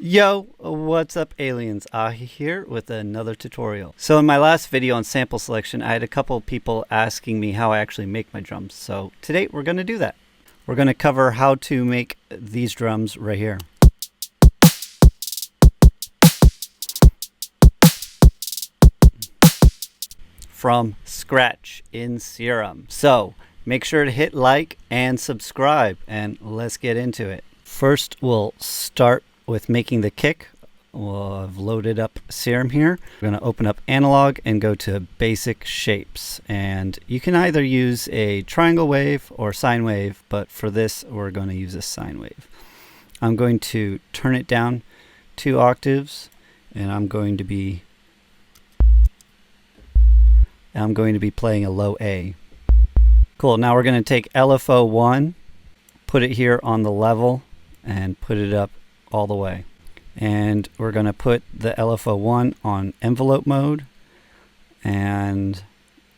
Yo, what's up aliens? AHEE here with another tutorial. So in my last video on sample selection, I had a couple people asking me how I actually make my drums. So today we're going to do that. We're going to cover how to make these drums right here. From scratch in Serum. So make sure to hit like and subscribe and let's get into it. First we'll start with making the kick. I've loaded up Serum here. We're going to open up analog and go to basic shapes, and you can either use a triangle wave or sine wave, but for this we're going to use a sine wave. I'm going to turn it down 2 octaves, and I'm going to be playing a low A. Cool. Now we're going to take LFO1, put it here on the level and put it up all the way, and we're going to put the LFO1 on envelope mode, and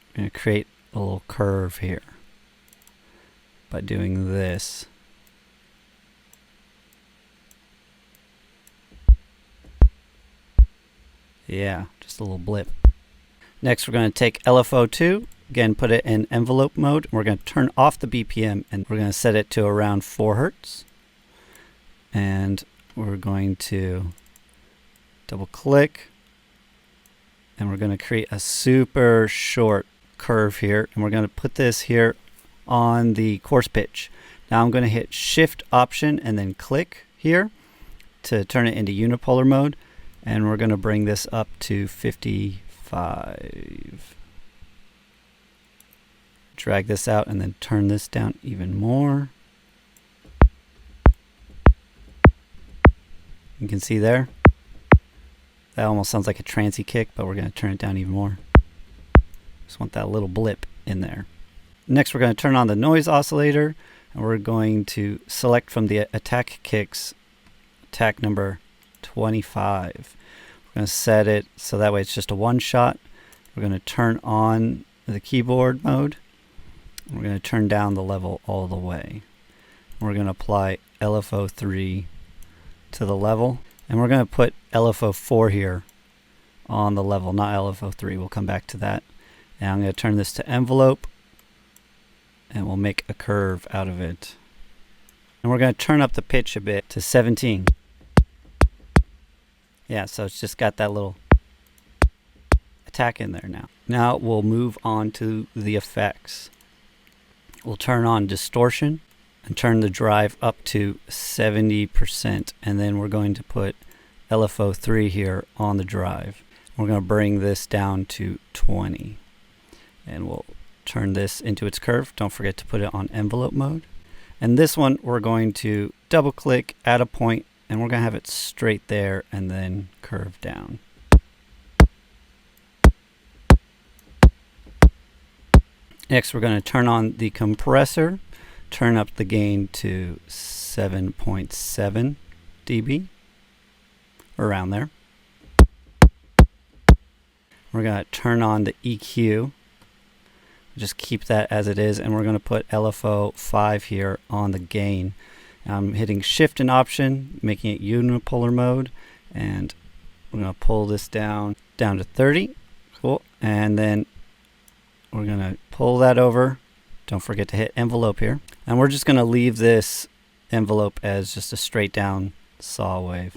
I'm going to create a little curve here by doing this. Yeah, just a little blip. Next we're going to take LFO2, again put it in envelope mode. We're going to turn off the BPM and we're going to set it to around 4 Hertz. And we're going to double click and we're going to create a super short curve here, and we're going to put this here on the coarse pitch. Now I'm going to hit Shift Option and then click here to turn it into unipolar mode, and we're going to bring this up to 55. Drag this out and then turn this down even more. You can see there, that almost sounds like a trancey kick, but we're going to turn it down even more. Just want that little blip in there. Next we're going to turn on the noise oscillator, and we're going to select from the attack kicks, attack number 25. We're going to set it so that way it's just a one shot. We're going to turn on the keyboard mode. We're going to turn down the level all the way. We're going to apply LFO3 to the level, and we're going to put LFO4 here on the level, not LFO3. We'll come back to that. And I'm going to turn this to envelope, and we'll make a curve out of it. And we're going to turn up the pitch a bit to 17. Yeah, so it's just got that little attack in there now. Now we'll move on to the effects. We'll turn on distortion and turn the drive up to 70%, and then we're going to put LFO3 here on the drive. We're going to bring this down to 20, and we'll turn this into its curve. Don't forget to put it on envelope mode. And this one we're going to double click, add a point, and we're going to have it straight there and then curve down. Next we're going to turn on the compressor, turn up the gain to 7.7 dB, around there. We're going to turn on the EQ, just keep that as it is, and we're going to put LFO5 here on the gain. I'm hitting Shift and Option, making it unipolar mode, and we're going to pull this down to 30. Cool. And then we're going to pull that over. Don't forget to hit envelope here. And we're just going to leave this envelope as just a straight down saw wave.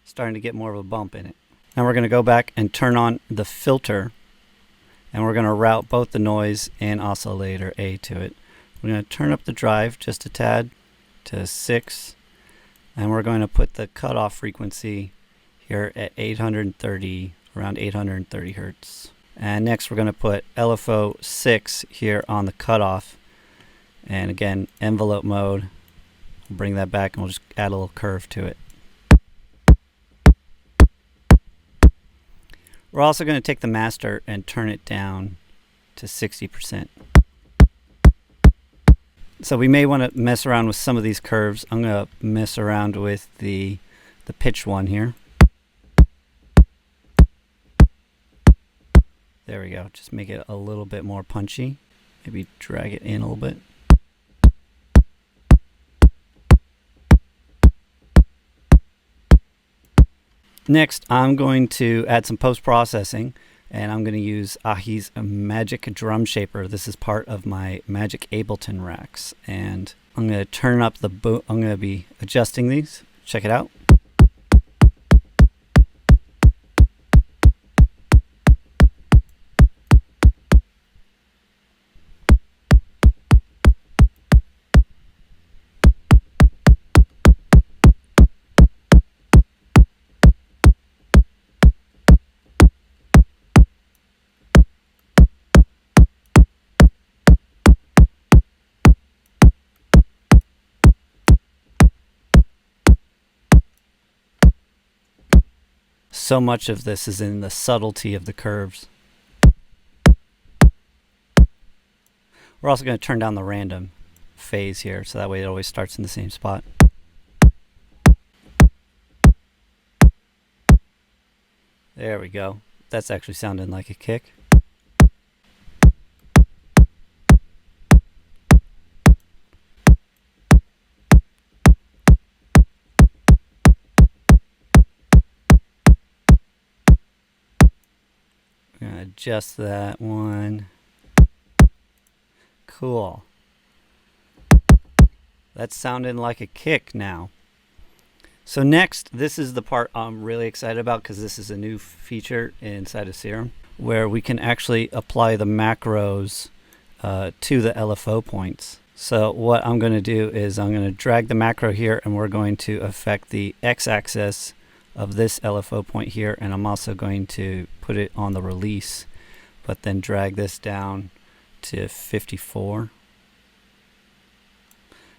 Starting to get more of a bump in it. Now we're going to go back and turn on the filter, and we're going to route both the noise and oscillator A to it. We're going to turn up the drive just a tad to 6, and we're going to put the cutoff frequency here at 830, around 830 Hertz. And next we're going to put LFO6 here on the cutoff, and again envelope mode. We'll bring that back and we'll just add a little curve to it. We're also going to take the master and turn it down to 60%. So we may want to mess around with some of these curves. I'm going to mess around with the pitch one here. There we go. Just make it a little bit more punchy. Maybe drag it in a little bit. Next, I'm going to add some post-processing, and I'm going to use AHEE's Magic Drum Shaper. This is part of my Magic Ableton racks, and I'm going to turn up the I'm going to be adjusting these. Check it out. So much of this is in the subtlety of the curves. We're also going to turn down the random phase here, so that way it always starts in the same spot. There we go. That's actually sounding like a kick. I'm going to adjust that one. Cool. That's sounding like a kick now. So next, this is the part I'm really excited about because this is a new feature inside of Serum where we can actually apply the macros to the LFO points. So what I'm going to do is I'm going to drag the macro here, and we're going to affect the x-axis of this LFO point here, and I'm also going to put it on the release, but then drag this down to 54,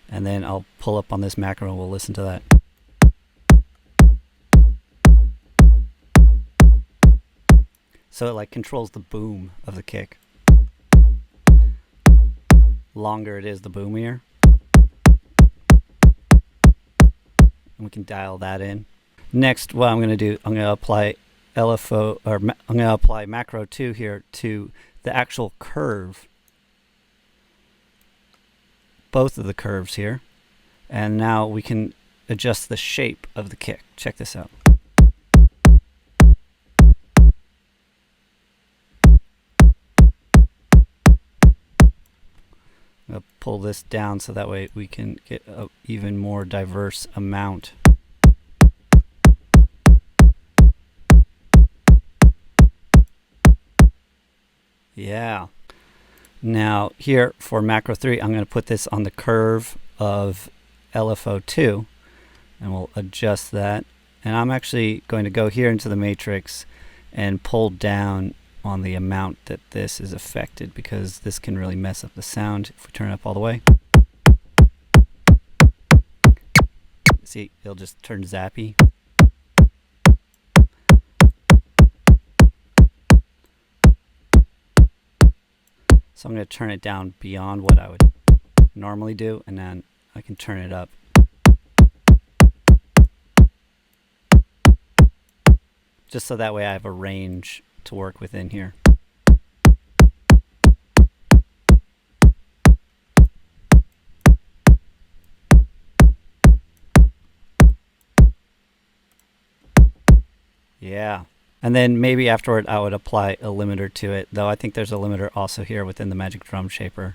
and then I'll pull up on this macro and we'll listen to that. So it like controls the boom of the kick. Longer it is, the boomier. And we can dial that in. Next, what I'm going to do, I'm going to apply LFO, or I'm going to apply macro 2 here to the actual curve. Both of the curves here. And now we can adjust the shape of the kick. Check this out. I'm going to pull this down so that way we can get an even more diverse amount. Yeah. Now here for macro 3, I'm going to put this on the curve of LFO 2, and we'll adjust that. And I'm actually going to go here into the matrix and pull down on the amount that this is affected, because this can really mess up the sound if we turn it up all the way. See, it'll just turn zappy. So I'm going to turn it down beyond what I would normally do, and then I can turn it up. Just so that way I have a range to work within here. Yeah. And then maybe afterward I would apply a limiter to it, though I think there's a limiter also here within the Magic Drum Shaper.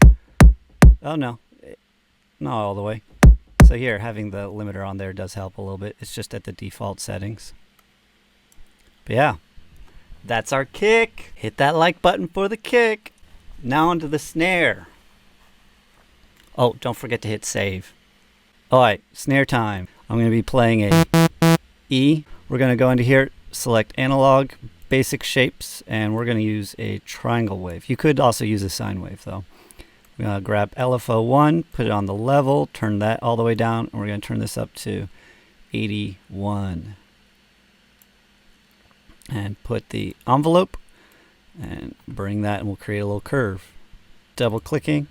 Oh no, not all the way. So here, having the limiter on there does help a little bit. It's just at the default settings. But yeah, that's our kick. Hit that like button for the kick. Now onto the snare. Oh, don't forget to hit save. Alright, snare time. I'm going to be playing a E. We're going to go into here, select analog, basic shapes, and we're going to use a triangle wave. You could also use a sine wave though. We're going to grab LFO1, put it on the level, turn that all the way down, and we're going to turn this up to 81. And put the envelope and bring that, and we'll create a little curve. Double clicking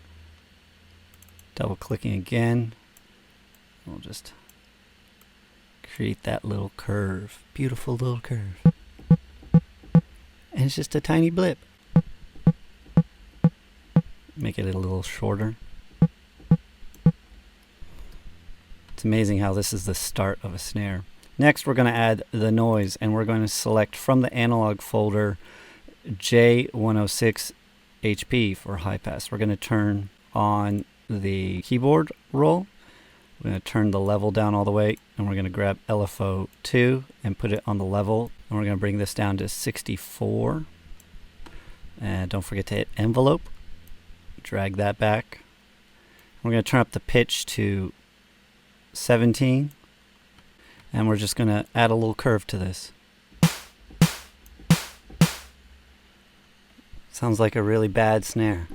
again. We'll just create that little curve. Beautiful little curve. And it's just a tiny blip. Make it a little shorter. It's amazing how this is the start of a snare. Next, we're going to add the noise, and we're going to select from the analog folder J106 HP for high pass. We're going to turn on the keyboard roll. We're going to turn the level down all the way, and we're going to grab LFO 2 and put it on the level, and we're going to bring this down to 64. And don't forget to hit envelope. Drag that back. We're going to turn up the pitch to 17. And we're just going to add a little curve to this. Sounds like a really bad snare.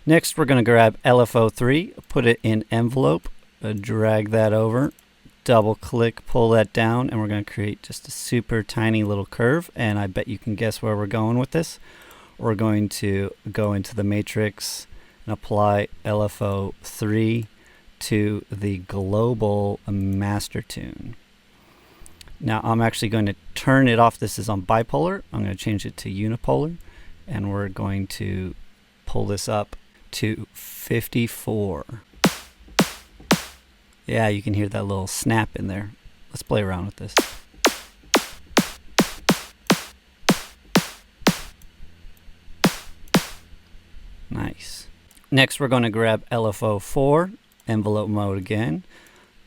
Next, we're going to grab LFO 3, put it in envelope, drag that over, double click, pull that down, and we're going to create just a super tiny little curve. And I bet you can guess where we're going with this. We're going to go into the matrix and apply LFO 3 to the global master tune. Now I'm actually going to turn it off. This is on bipolar. I'm going to change it to unipolar, and we're going to pull this up to 54. Yeah, you can hear that little snap in there. Let's play around with this. Nice. Next, we're going to grab LFO 4, envelope mode again.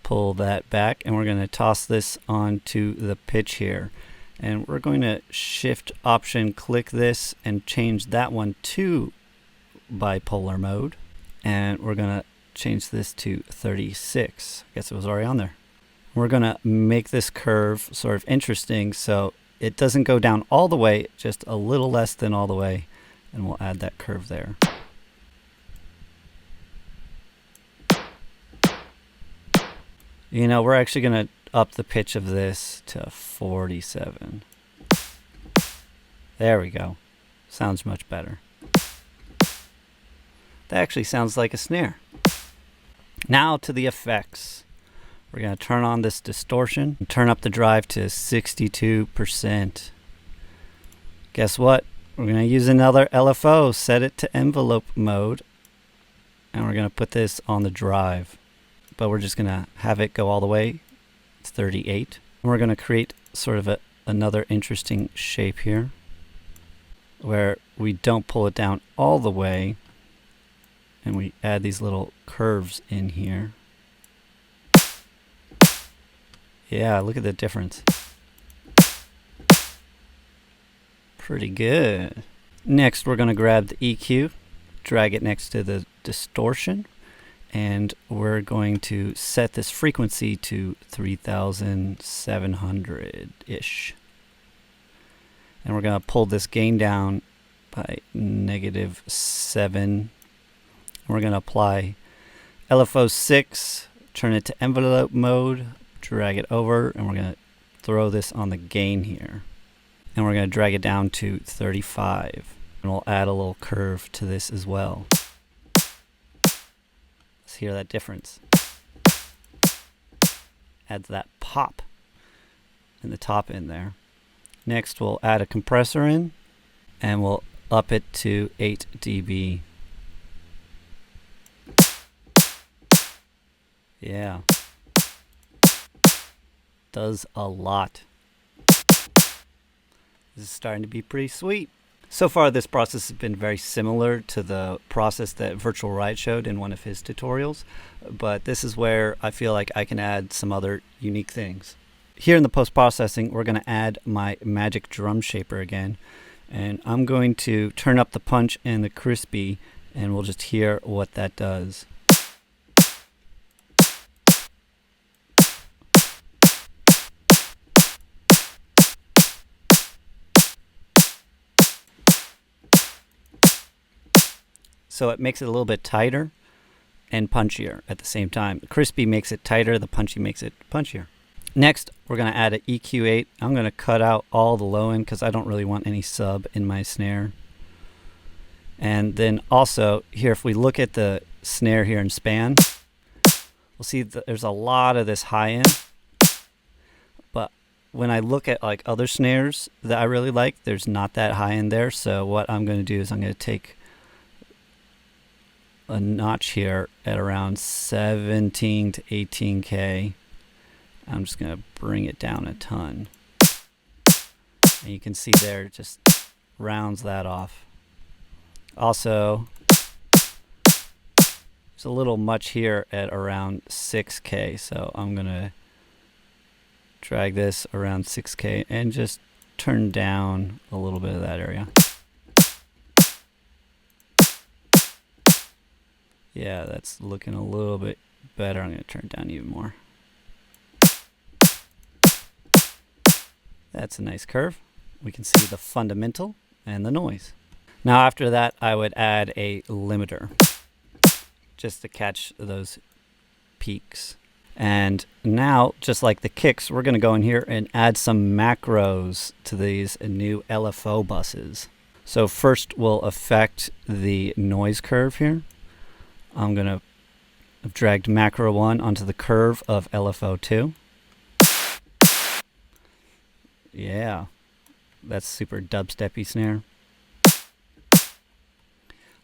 Pull that back, and we're going to toss this onto the pitch here, and we're going to shift option click this and change that one to bipolar mode, and we're going to change this to 36. I guess it was already on there. We're going to make this curve sort of interesting so it doesn't go down all the way, just a little less than all the way, and we'll add that curve there. You know, we're actually going to up the pitch of this to 47. There we go. Sounds much better. That actually sounds like a snare. Now to the effects. We're going to turn on this distortion and turn up the drive to 62%. Guess what? We're going to use another LFO, set it to envelope mode, and we're going to put this on the drive. But we're just going to have it go all the way. It's 38. And we're going to create sort of another interesting shape here where we don't pull it down all the way, and we add these little curves in here. Yeah, look at the difference. Pretty good. Next, we're going to grab the EQ, drag it next to the distortion, and we're going to set this frequency to 3,700-ish. And we're going to pull this gain down by -7. And we're going to apply LFO 6, turn it to envelope mode, drag it over, and we're going to throw this on the gain here. And we're going to drag it down to 35. And we'll add a little curve to this as well. Let's hear that difference. Adds that pop in the top end there. Next, we'll add a compressor in, and we'll up it to 8 dB. Yeah. Does a lot. This is starting to be pretty sweet. So far, this process has been very similar to the process that Virtual Riot showed in one of his tutorials, but this is where I feel like I can add some other unique things. Here in the post-processing, we're going to add my magic drum shaper again, and I'm going to turn up the punch and the crispy, and we'll just hear what that does. So it makes it a little bit tighter and punchier at the same time. The crispy makes it tighter, the punchy makes it punchier. Next, we're going to add an EQ8. I'm going to cut out all the low end because I don't really want any sub in my snare. And then also, here, if we look at the snare here in span, we'll see that there's a lot of this high end. But when I look at like other snares that I really like, there's not that high end there. So what I'm going to do is I'm going to take a notch here at around 17 to 18K, I'm just going to bring it down a ton. And you can see there, it just rounds that off. Also, there's a little much here at around 6K, so I'm going to drag this around 6K and just turn down a little bit of that area. Yeah, that's looking a little bit better. I'm going to turn it down even more. That's a nice curve. We can see the fundamental and the noise. Now after that, I would add a limiter just to catch those peaks. And now, just like the kicks, we're going to go in here and add some macros to these new LFO buses. So first we'll affect the noise curve here. I'm going to have dragged macro 1 onto the curve of LFO 2. Yeah, that's super dubsteppy snare.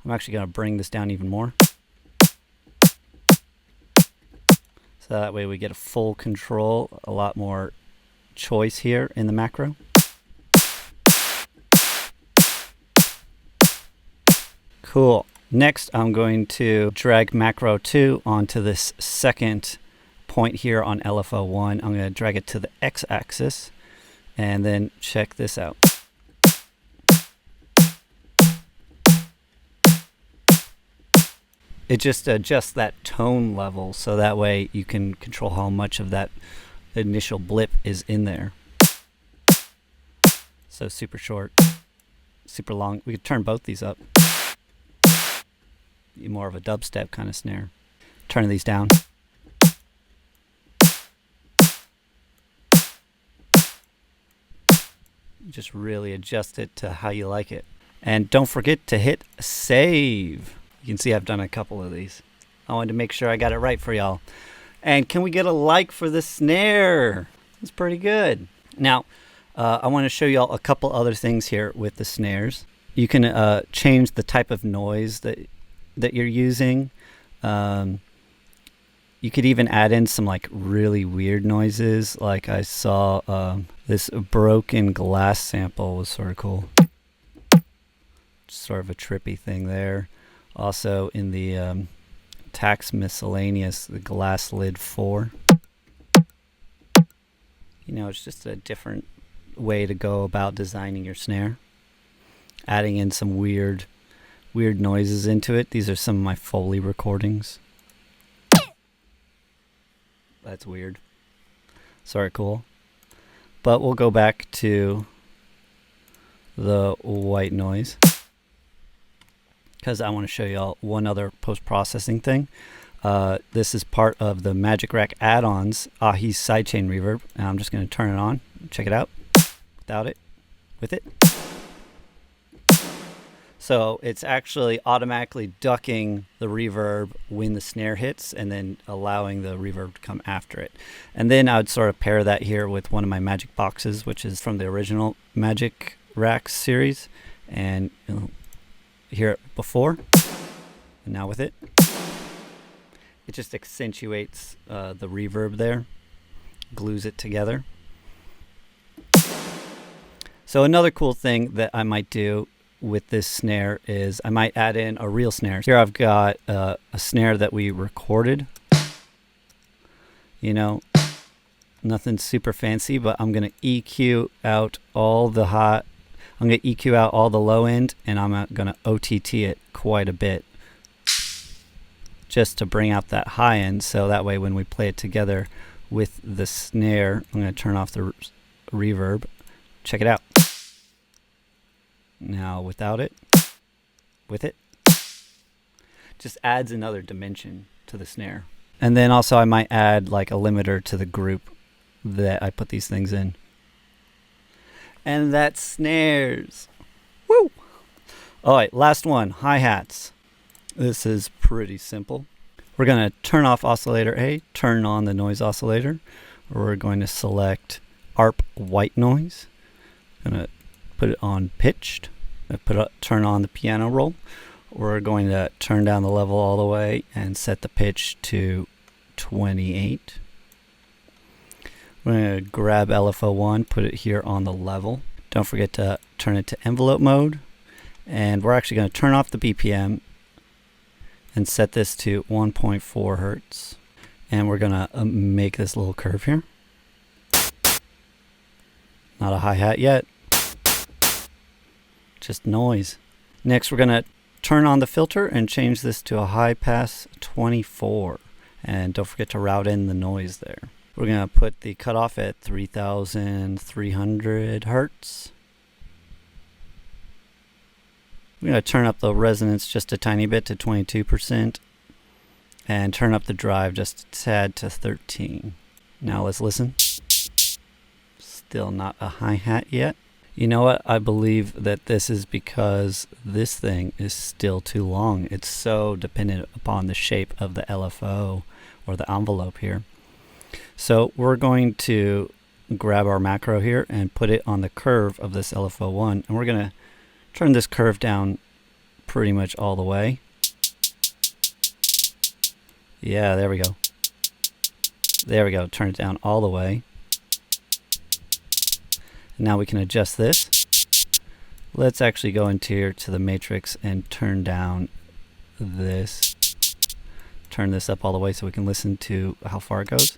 I'm actually going to bring this down even more. So that way we get a full control, a lot more choice here in the macro. Cool. Next, I'm going to drag macro 2 onto this second point here on LFO 1. I'm going to drag it to the x-axis and then check this out. It just adjusts that tone level so that way you can control how much of that initial blip is in there. So super short, super long. We could turn both these up. More of a dubstep kind of snare. Turn these down. Just really adjust it to how you like it. And don't forget to hit save. You can see I've done a couple of these. I wanted to make sure I got it right for y'all. And can we get a like for the snare? It's pretty good. Now, I want to show y'all a couple other things here with the snares. You can change the type of noise that you're using. You could even add in some like really weird noises. Like I saw this broken glass sample was sort of cool. Just sort of a trippy thing there. Also in the tax miscellaneous, the glass lid 4. You know, it's just a different way to go about designing your snare. Adding in some weird noises into it. These are some of my Foley recordings. That's weird. Sorry, cool. But we'll go back to the white noise, because I want to show y'all one other post-processing thing. This is part of the Magic Rack add-ons, AHEE sidechain reverb. And I'm just going to turn it on. Check it out. Without it. With it. So it's actually automatically ducking the reverb when the snare hits and then allowing the reverb to come after it. And then I would sort of pair that here with one of my Magic boxes, which is from the original Magic Rack series. And you'll hear it before and now with it. It just accentuates the reverb there, glues it together. So another cool thing that I might do with this snare is I might add in a real snare. Here I've got a snare that we recorded. You know, nothing super fancy, but I'm going to EQ out all the hot. I'm going to EQ out all the low end, and I'm going to OTT it quite a bit just to bring out that high end, so that way when we play it together with the snare, I'm going to turn off the reverb. Check it out. Now without it, with it, just adds another dimension to the snare. And then also I might add like a limiter to the group that I put these things in. And that's snares. Woo! Alright, last one, hi-hats. This is pretty simple. We're going to turn off oscillator A, turn on the noise oscillator. We're going to select ARP white noise. Going to put it on pitched. Turn on the piano roll. We're going to turn down the level all the way and set the pitch to 28. We're going to grab LFO1, put it here on the level. Don't forget to turn it to envelope mode. And we're actually going to turn off the BPM and set this to 1.4 hertz. And we're going to make this little curve here. Not a hi-hat yet. Just noise. Next, we're going to turn on the filter and change this to a high pass 24. And don't forget to route in the noise there. We're going to put the cutoff at 3,300 hertz. We're going to turn up the resonance just a tiny bit to 22% and turn up the drive just a tad to 13. Now let's listen. Still not a hi-hat yet. You know what? I believe that this is because this thing is still too long. It's so dependent upon the shape of the LFO or the envelope here. So we're going to grab our macro here and put it on the curve of this LFO1, and we're going to turn this curve down pretty much all the way. Yeah, there we go. There we go. Turn it down all the way. Now we can adjust this. Let's actually go into here to the matrix and turn down this. Turn this up all the way so we can listen to how far it goes.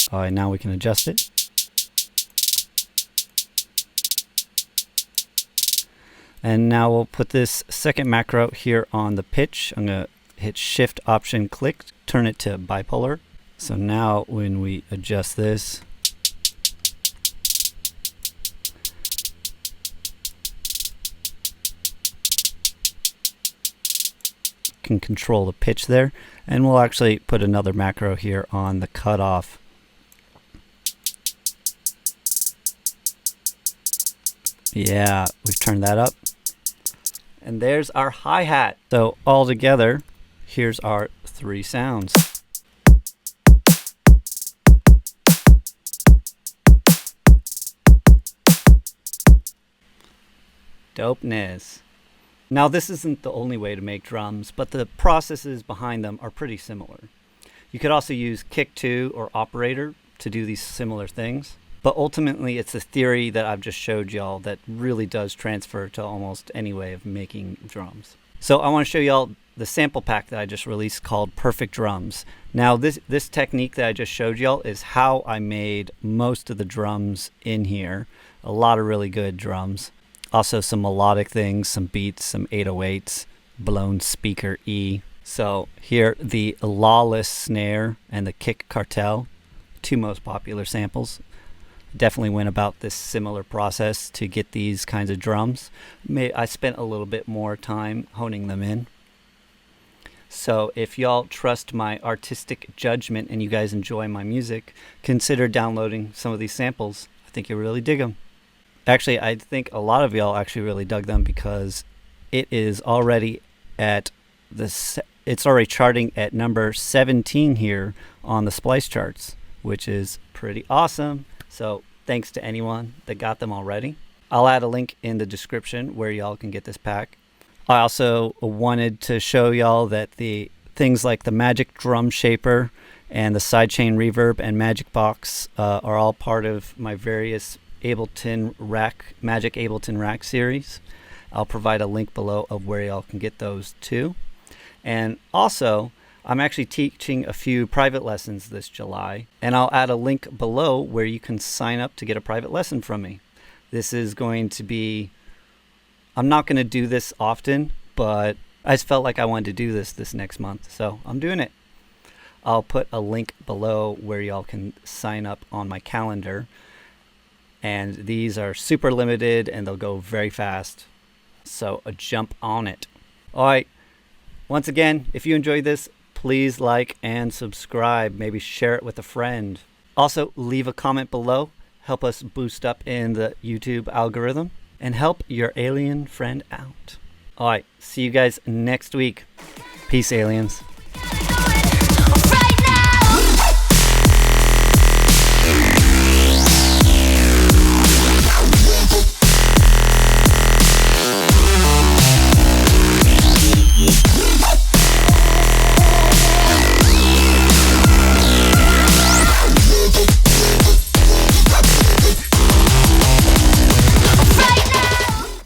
All right, now we can adjust it. And now we'll put this second macro here on the pitch. I'm going to hit Shift Option click, turn it to bipolar. So now when we adjust this, can control the pitch there, and we'll actually put another macro here on the cutoff. Yeah, we've turned that up. And there's our hi-hat. So all together, here's our three sounds. Dopeness. Now this isn't the only way to make drums, but the processes behind them are pretty similar. You could also use Kick 2 or Operator to do these similar things. But ultimately, it's the theory that I've just showed y'all that really does transfer to almost any way of making drums. So I want to show y'all the sample pack that I just released called Perfect Drums. Now this technique that I just showed y'all is how I made most of the drums in here. A lot of really good drums. Also some melodic things, some beats, some 808s, blown speaker E. So here the Lawless snare and the Kick Cartel, two most popular samples. Definitely went about this similar process to get these kinds of drums. I spent a little bit more time honing them in. So if y'all trust my artistic judgment and you guys enjoy my music, consider downloading some of these samples. I think you'll really dig them. Actually, I think a lot of y'all actually really dug them because it is already at it's already charting at number 17 here on the Splice charts, which is pretty awesome. So thanks to anyone that got them already. I'll add a link in the description where y'all can get this pack. I also wanted to show y'all that the things like the Magic Drum Shaper and the Sidechain Reverb and Magic Box are all part of my various Ableton Magic Ableton Rack series. I'll provide a link below of where y'all can get those too. And also, I'm actually teaching a few private lessons this July, and I'll add a link below where you can sign up to get a private lesson from me. This is going to be, I'm not going to do this often, but I just felt like I wanted to do this next month, so I'm doing it. I'll put a link below where y'all can sign up on my calendar, and these are super limited and they'll go very fast, so jump on it. All right, once again, if you enjoyed this, please like and subscribe. Maybe share it with a friend. Also, leave a comment below. Help us boost up in the YouTube algorithm and help your alien friend out. All right, see you guys next week. Peace, aliens.